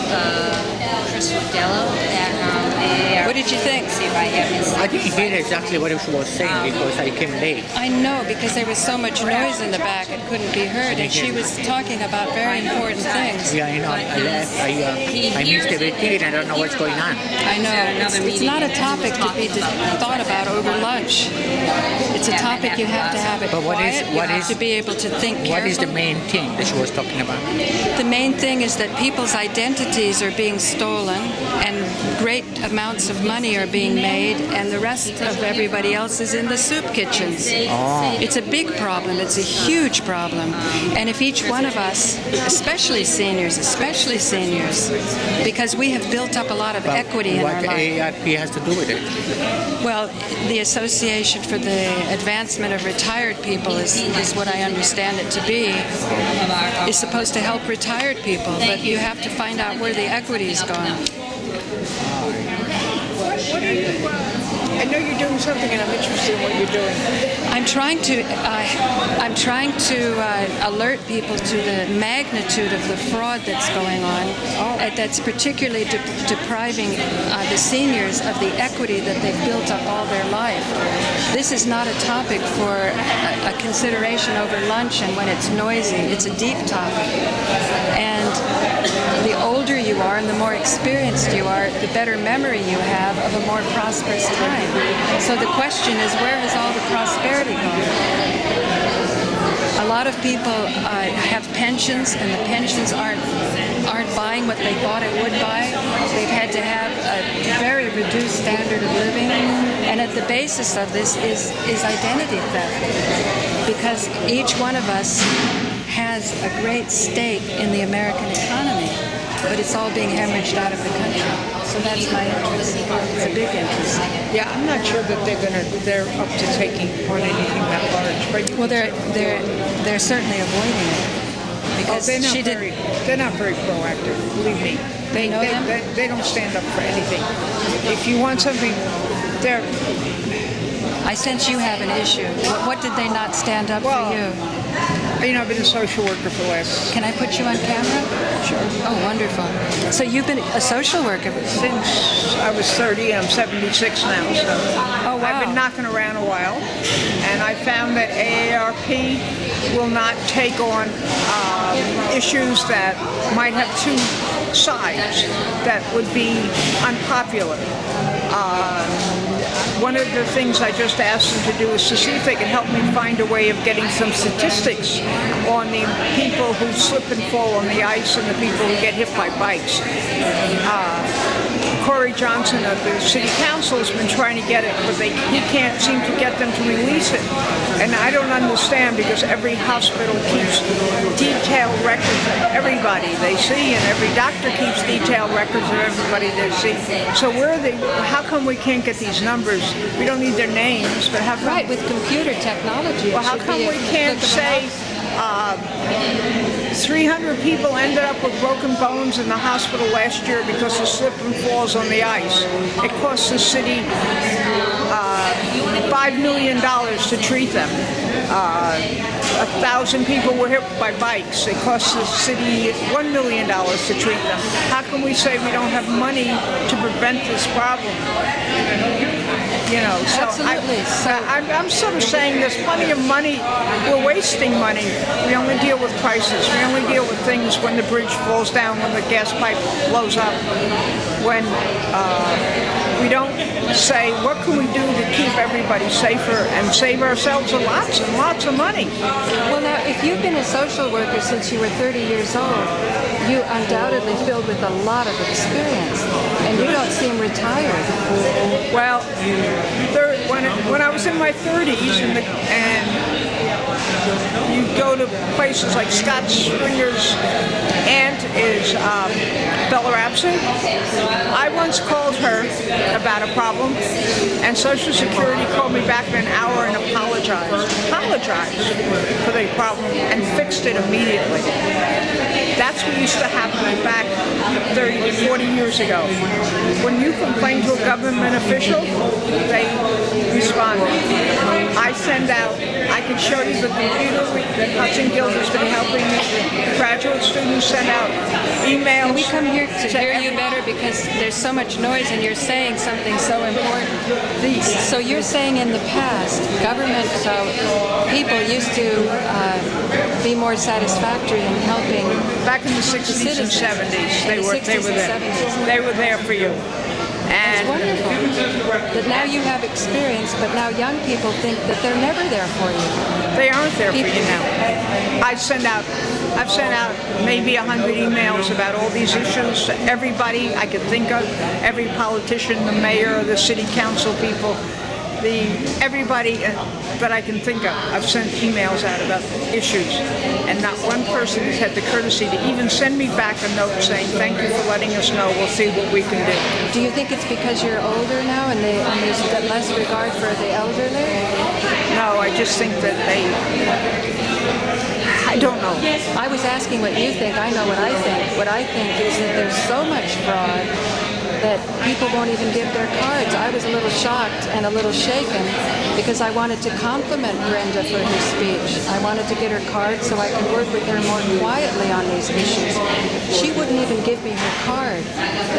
Speaker 13: Chris Wadello at AARP.
Speaker 2: What did you think?
Speaker 13: See if I have his.
Speaker 12: I didn't hear exactly what she was saying because I came late.
Speaker 2: I know, because there was so much noise in the back it couldn't be heard, and she was talking about very important things.
Speaker 12: Yeah, you know, I missed everything and I don't know what's going on.
Speaker 2: I know. It's not a topic to be thought about over lunch. It's a topic you have to have it quiet. You have to be able to think carefully.
Speaker 12: What is the main thing that she was talking about?
Speaker 2: The main thing is that people's identities are being stolen and great amounts of money are being made, and the rest of everybody else is in the soup kitchens.
Speaker 12: Oh.
Speaker 2: It's a big problem. It's a huge problem. And if each one of us, especially seniors, because we have built up a lot of equity in our life.
Speaker 12: What AARP has to do with it?
Speaker 2: Well, the Association for the advancement of retired people is what I understand it to be, is supposed to help retired people, but you have to find out where the equity is going.
Speaker 3: What are you, I know you're doing something, and I'm interested in what you're doing.
Speaker 2: I'm trying to alert people to the magnitude of the fraud that's going on. That's particularly depriving the seniors of the equity that they've built up all their life. This is not a topic for a consideration over lunch and when it's noisy. It's a deep topic. And the older you are and the more experienced you are, the better memory you have of a more prosperous time. So the question is, where has all the prosperity gone? A lot of people have pensions, and the pensions aren't buying what they thought it would buy. They've had to have a very reduced standard of living, and at the basis of this is identity theft, because each one of us has a great stake in the American economy, but it's all being hemorrhaged out of the country. So that's my interest. It's a big interest.
Speaker 3: Yeah, I'm not sure that they're up to taking on anything that large. But
Speaker 2: well, they're certainly avoiding it because
Speaker 3: they're not very proactive. Believe me, they don't stand up for anything. If you want something, they're.
Speaker 2: I sense you have an issue. What did they not stand up for you?
Speaker 3: You know, I've been a social worker for the last...
Speaker 2: Can I put you on camera?
Speaker 3: Sure.
Speaker 2: Oh, wonderful. So you've been a social worker?
Speaker 3: Since I was 30, I'm 76 now, so...
Speaker 2: Oh, wow.
Speaker 3: I've been knocking around a while, and I found that AARP will not take on issues that might have two sides that would be unpopular. One of the things I just asked them to do is to see if they can help me find a way of getting some statistics on the people who slip and fall on the ice and the people who get hit by bikes. Corey Johnson of the City Council has been trying to get it, but he can't seem to get them to release it. And I don't understand, because every hospital keeps detailed records of everybody they see, and every doctor keeps detailed records of everybody they see. So how come we can't get these numbers? We don't need their names, but how come...
Speaker 2: Right, with computer technology.
Speaker 3: Well, how come we can't say 300 people ended up with broken bones in the hospital last year because of slip and falls on the ice? It cost the city $5 million to treat them. 1,000 people were hit by bikes. It costs the city $1 million to treat them. How can we say we don't have money to prevent this problem? You know, so
Speaker 2: absolutely.
Speaker 3: I'm sort of saying there's plenty of money. We're wasting money. We only deal with prices. We only deal with things when the bridge falls down, when the gas pipe blows up, when we don't say, what can we do to keep everybody safer and save ourselves lots and lots of money?
Speaker 2: Well, now, if you've been a social worker since you were 30 years old, you undoubtedly filled with a lot of experience, and you don't seem retired.
Speaker 3: Well, when I was in my 30s, and you go to places like Scott Springer's aunt is Bella Rapsy. I once called her about a problem, and Social Security called me back in an hour and apologized for the problem and fixed it immediately. That's what used to happen back 30 to 40 years ago. When you complain to a government official, they respond. I send out, I can show you the computer that Hudson Guild has been helping me. The graduate students send out emails.
Speaker 2: Can we come here to hear you better, because there's so much noise and you're saying something so important. So you're saying in the past, government people used to be more satisfactory in helping.
Speaker 3: Back in the 60s and 70s, they were there. They were there for you.
Speaker 2: And it's wonderful that now you have experience, but now young people think that they're never there for you.
Speaker 3: They aren't there for you now. I've sent out maybe 100 emails about all these issues to everybody I could think of, every politician, the mayor, the city council people, everybody that I can think of. I've sent emails out about issues, and not one person has had the courtesy to even send me back a note saying, thank you for letting us know, we'll see what we can do.
Speaker 2: Do you think it's because you're older now and there's less regard for the elderly?
Speaker 3: No, know. I just think that I don't know.
Speaker 2: I was asking what you think. I know what I think. What I think is that there's so much fraud that people won't even give their cards. I was a little shocked and a little shaken because I wanted to compliment Brenda for her speech. I wanted to get her card so I could work with her more quietly on these issues. She wouldn't even give me her card.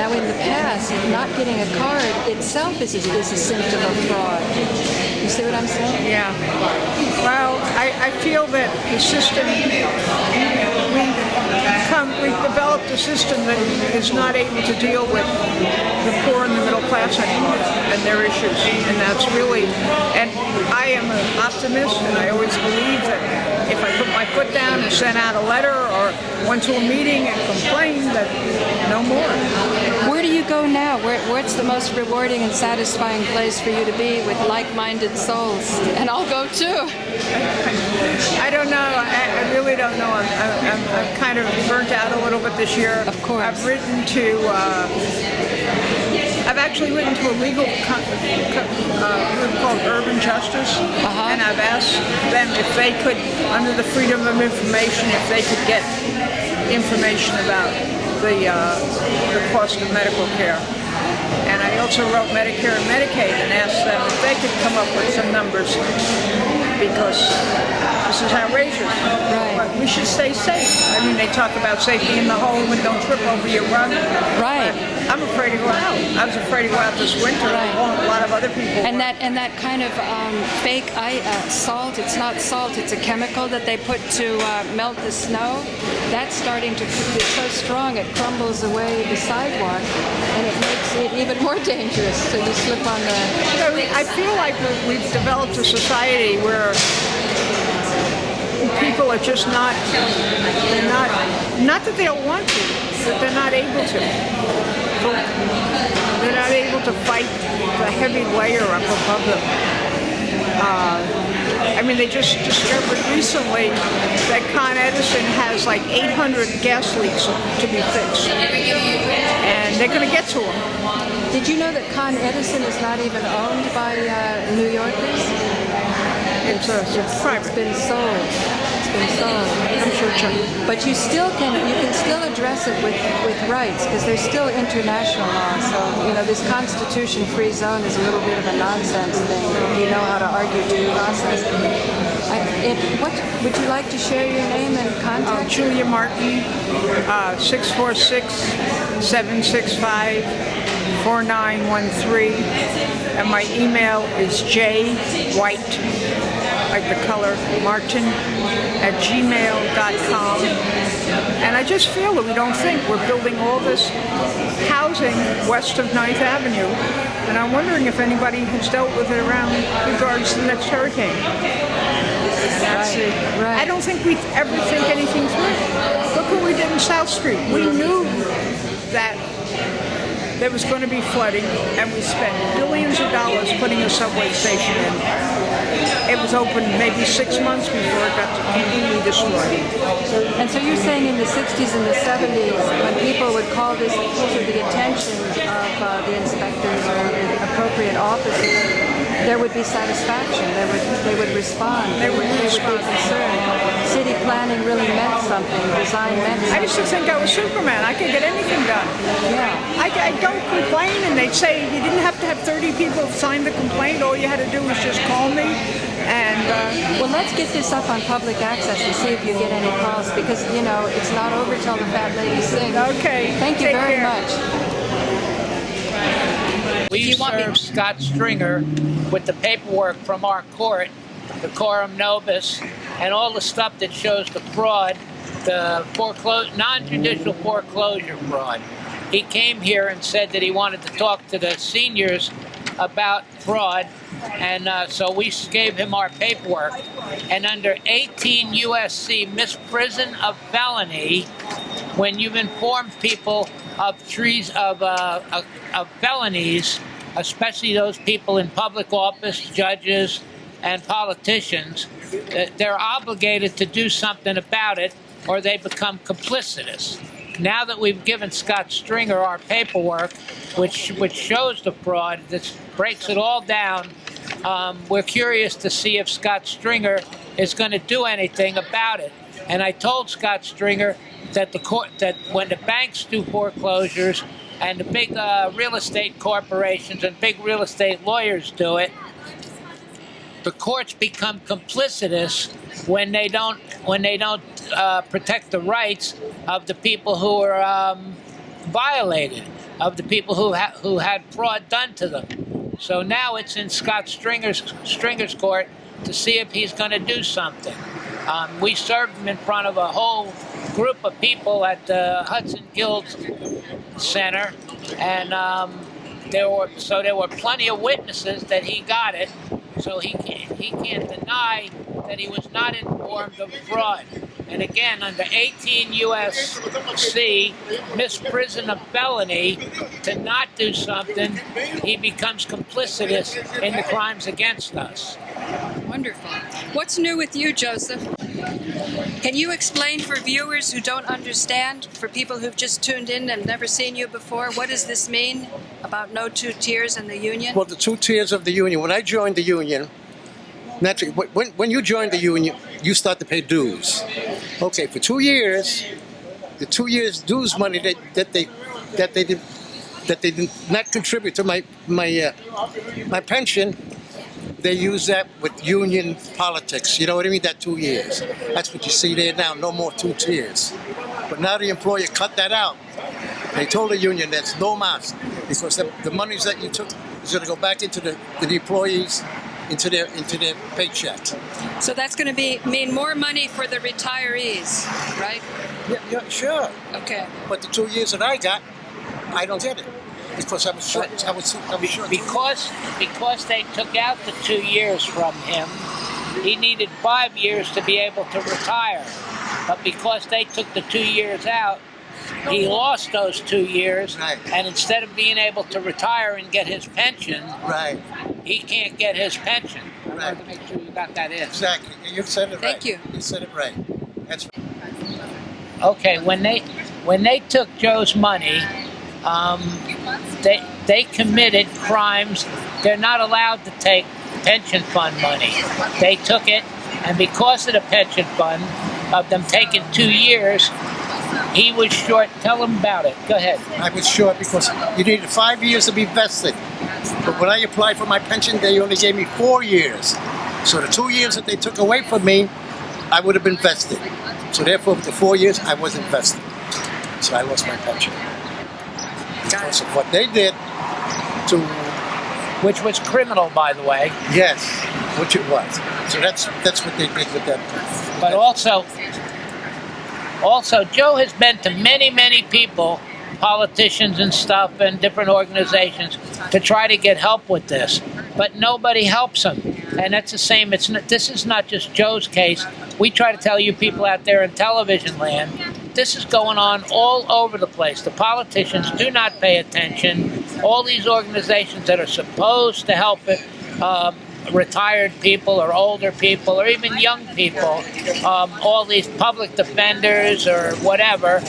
Speaker 2: Now in the past, not getting a card itself is a symptom of fraud. You see what I'm saying?
Speaker 3: Yeah. Well, I feel that the system, we've developed a system that is not able to deal with the poor and the middle class anymore and their issues. And that's really, and I am an optimist, and I always believe that if I put my foot down and sent out a letter or went to a meeting and complained, that no more.
Speaker 2: Where do you go now? What's the most rewarding and satisfying place for you to be with like-minded souls? And I'll go too.
Speaker 3: I don't know. I really don't know. I'm kind of burnt out a little bit this year.
Speaker 2: Of course.
Speaker 3: I've actually written to a legal group called Urban Justice, and I've asked them if they could, under the Freedom of Information, if they could get information about the cost of medical care. And I also wrote Medicare and Medicaid and asked them if they could come up with some numbers, because this is outrageous. Right. We should stay safe. I mean, they talk about safety in the home and don't trip over your rug.
Speaker 2: Right.
Speaker 3: I'm afraid to go out. I was afraid to go out this winter.
Speaker 2: Right.
Speaker 3: A lot of other people.
Speaker 2: And that kind of fake salt, it's not salt, it's a chemical that they put to melt the snow. That's starting to, it's so strong it crumbles away the sidewalk, and it makes it even more dangerous. So you slip on the...
Speaker 3: I feel like we've developed a society where people are just not that they don't want to, but they're not able to. They're not able to fight the heavy layer up above them. I mean, they just discovered recently that Con Edison has like 800 gas leaks to be fixed, and they're going to get to them.
Speaker 2: Did you know that Con Edison is not even owned by New Yorkers?
Speaker 3: It's private.
Speaker 2: It's been sold. It's been sold.
Speaker 3: I'm sure.
Speaker 2: But you can still address it with rights, because there's still international law. So this Constitution-free zone is a little bit of a nonsense thing. You know how to argue due process. Would you like to share your name and contact?
Speaker 3: Julia Martin, 646-765-4913, and my email is jwhite, like the color, Martin, @gmail.com. And I just feel that we don't think we're building all this housing west of 9th Avenue, and I'm wondering if anybody has dealt with it around regards to the next hurricane.
Speaker 2: Right.
Speaker 3: I don't think we ever think anything through. Look what we did in South Street. We knew that there was going to be flooding, and we spent billions of dollars putting a subway station in. It was open maybe 6 months before it got completely destroyed.
Speaker 2: And so you're saying in the 60s and the 70s, when people would call this to the attention of the inspectors or the appropriate officers, there would be satisfaction. They would respond. They would be concerned. City planning really meant something. Design meant something.
Speaker 3: I used to think I was Superman. I could get anything done.
Speaker 2: Yeah.
Speaker 3: I'd go complain, and they'd say you didn't have to have 30 people sign the complaint. All you had to do was just call me. And
Speaker 2: well, let's get this up on public access and see if you get any calls, because it's not over till the fat lady sings.
Speaker 3: Okay.
Speaker 2: Thank you very much.
Speaker 1: We served Scott Stringer with the paperwork from our court, the Coram Nobis, and all the stuff that shows the fraud, the non-judicial foreclosure fraud. He came here and said that he wanted to talk to the seniors about fraud, and so we gave him our paperwork. And under 18 U.S.C. misprison of felony, when you've informed people of felonies, especially those people in public office, judges and politicians, they're obligated to do something about it, or they become complicitous. Now that we've given Scott Stringer our paperwork, which shows the fraud, that breaks it all down, we're curious to see if Scott Stringer is going to do anything about it. And I told Scott Stringer that that when the banks do foreclosures and the big real estate corporations and big real estate lawyers do it, the courts become complicitous when they don't protect the rights of the people who are violated, of the people who had fraud done to them. So now it's in Scott Stringer's court to see if he's going to do something. We served him in front of a whole group of people at the Hudson Guild Center, and there were plenty of witnesses that he got it. So he can't deny that he was not informed of fraud. And again, under 18 U.S.C., misprison of felony, to not do something, he becomes complicitous in the crimes against us.
Speaker 2: Wonderful. What's new with you, Joseph? Can you explain for viewers who don't understand, for people who've just tuned in and never seen you before, what does this mean about no two tiers in the union?
Speaker 14: Well, the 2 tiers of the union. When I joined the union, naturally, when you join the union, you start to pay dues. Okay, for 2 years, the 2 years dues money that they did not contribute to my pension, they use that with union politics. You know what I mean? That 2 years. That's what you see there now. No more 2 tiers. But now the employer cut that out. They told the union that's no mas, because the monies that you took is going to go back into the employees, into their paycheck.
Speaker 2: So that's going to mean more money for the retirees, right?
Speaker 14: Yeah, sure.
Speaker 2: Okay.
Speaker 14: But the 2 years that I got, I don't get it. Because I was short.
Speaker 1: Because they took out the 2 years from him, he needed 5 years to be able to retire. But because they took the 2 years out, he lost those 2 years,
Speaker 14: right.
Speaker 1: And instead of being able to retire and get his pension,
Speaker 14: right,
Speaker 1: he can't get his pension.
Speaker 14: Right.
Speaker 1: I want to make sure you got that in.
Speaker 14: Exactly. You said it right.
Speaker 2: Thank you.
Speaker 14: You said it right. That's right.
Speaker 1: Okay, when they took Joe's money, they committed crimes. They're not allowed to take pension fund money. They took it, and because of the pension fund, of them taking 2 years, he was short. Tell them about it. Go ahead.
Speaker 14: I was short because you needed 5 years to be vested. But when I applied for my pension, they only gave me 4 years. So the 2 years that they took away from me, I would have been vested. So therefore, with the 4 years, I wasn't vested. So I lost my pension. Because of what they did to...
Speaker 1: Which was criminal, by the way.
Speaker 14: Yes, which it was. So that's what they did with them.
Speaker 1: But also, Joe has been to many, many people, politicians and stuff, and different organizations to try to get help with this. But nobody helps him. And that's the same. This is not just Joe's case. We try to tell you people out there in television land, this is going on all over the place. The politicians do not pay attention. All these organizations that are supposed to help it, retired people or older people or even young people, all these public defenders or whatever,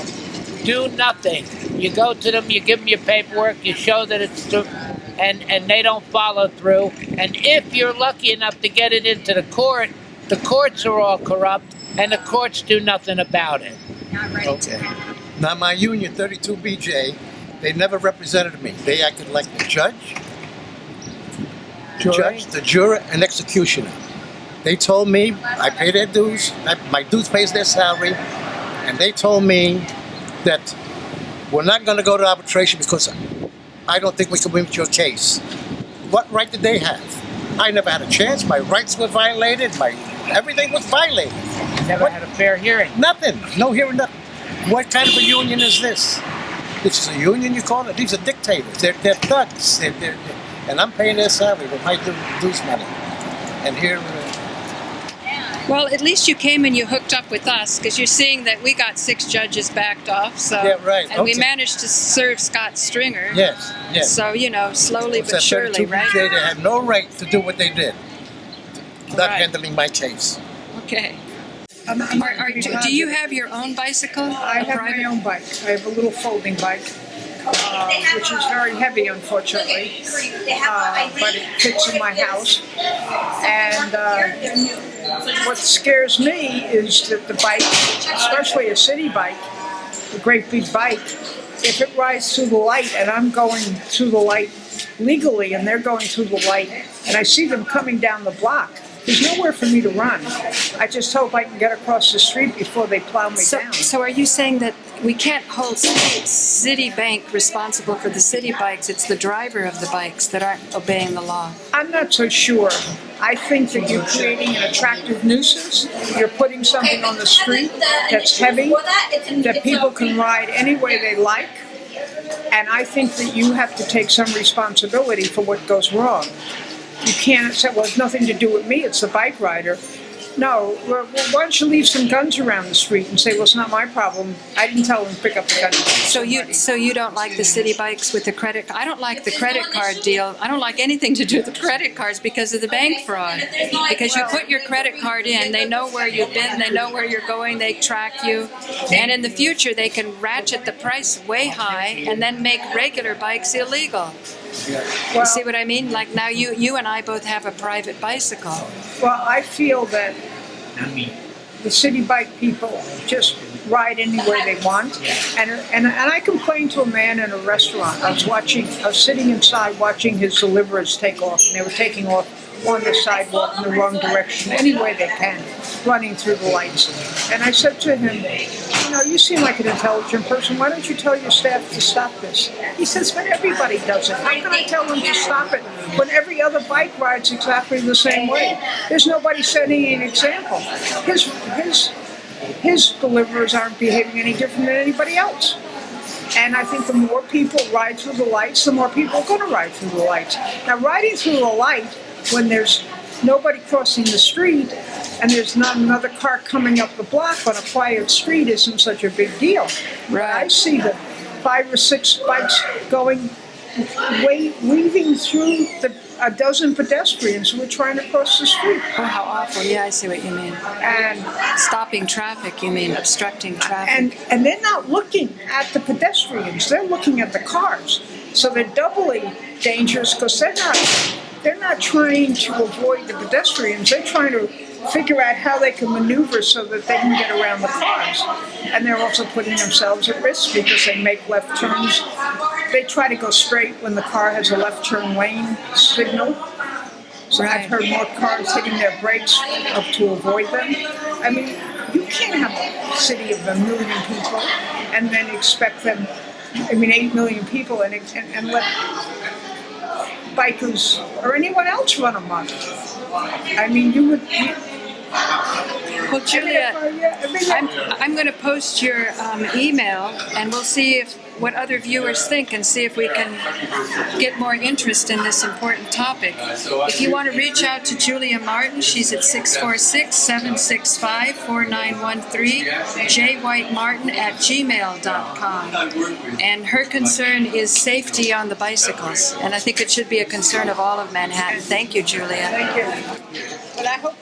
Speaker 1: do nothing. You go to them, you give them your paperwork, you show that it's true, and they don't follow through. And if you're lucky enough to get it into the courts are all corrupt, and the courts do nothing about it.
Speaker 14: Okay. Now my union, 32BJ, they never represented me. They acted like the judge, the juror, and executioner. They told me I pay their dues, my dues pays their salary, and they told me that we're not going to go to arbitration because I don't think we can win with your case. What right did they have? I never had a chance. My rights were violated. Everything was violated.
Speaker 1: You never had a fair hearing?
Speaker 14: Nothing. No hearing, nothing. What kind of a union is this? This is a union, you call it? These are dictators. They're thugs. And I'm paying their salary with my dues money. And here...
Speaker 2: Well, at least you came and you hooked up with us, because you're seeing that we got 6 judges backed off. So,
Speaker 14: yeah, right.
Speaker 2: And we managed to serve Scott Stringer.
Speaker 14: Yes, yes.
Speaker 2: So, slowly but surely, right?
Speaker 14: They had no right to do what they did. Not handling my case.
Speaker 2: Okay. Do you have your own bicycle?
Speaker 3: I have my own bike. I have a little folding bike. which is very heavy, unfortunately, but it fits in my house. And what scares me is that the bike, especially a city bike, a great big bike, if it rides through the light and I'm going through the light legally and they're going through the light and I see them coming down the block, there's nowhere for me to run. I just hope I can get across the street before they plow me down.
Speaker 2: So are you saying that we can't hold Citibank responsible for the city bikes? It's the driver of the bikes that aren't obeying the law.
Speaker 3: I'm not so sure. I think that you're creating an attractive nuisance. You're putting something on the street that's heavy, that people can ride any way they like. And I think that you have to take some responsibility for what goes wrong. You can't say, well, it's nothing to do with me, it's the bike rider. No, well, why don't you leave some guns around the street and say, well, it's not my problem. I didn't tell them to pick up the gun.
Speaker 2: So you don't like the city bikes with the credit? I don't like the credit card deal. I don't like anything to do with the credit cards because of the bank fraud. Because you put your credit card in, they know where you've been, they know where you're going, they track you, and in the future they can ratchet the price way high and then make regular bikes illegal. You see what I mean? Like now you and I both have a private bicycle.
Speaker 3: Well, I feel that the city bike people just ride anywhere they want. And I complained to a man in a restaurant. I was sitting inside watching his deliverers take off, and they were taking off on the sidewalk in the wrong direction, any way they can, running through the lights. And I said to him, you know, you seem like an intelligent person. Why don't you tell your staff to stop this? He says, but everybody does it. How can I tell them to stop it when every other bike rides exactly the same way? There's nobody setting an example. His deliverers aren't behaving any different than anybody else. And I think the more people ride through the lights, the more people are going to ride through the lights. Now, riding through the light when there's nobody crossing the street and there's not another car coming up the block on a quiet street isn't such a big deal. Right. I see the 5 or 6 bikes going, weaving through a dozen pedestrians who are trying to cross the street.
Speaker 2: Oh, how awful. Yeah, I see what you mean.
Speaker 3: And
Speaker 2: stopping traffic, you mean, obstructing traffic.
Speaker 3: And they're not looking at the pedestrians, they're looking at the cars. So they're doubly dangerous because they're not trying to avoid the pedestrians, they're trying to figure out how they can maneuver so that they can get around the cars. And they're also putting themselves at risk because they make left turns. They try to go straight when the car has a left turn lane signal. So I've heard more cars hitting their brakes to avoid them. I mean, you can't have a city of 1 million people and then expect them, 8 million people and let bikers or anyone else run amok. I mean, you would...
Speaker 2: Well, Julia, I'm going to post your email, and we'll see what other viewers think and see if we can get more interest in this important topic. If you want to reach out to Julia Martin, she's at 646-765-4913, jwhitemartin@gmail.com. And her concern is safety on the bicycles, and I think it should be a concern of all of Manhattan. Thank you, Julia.
Speaker 3: Thank you. But I hope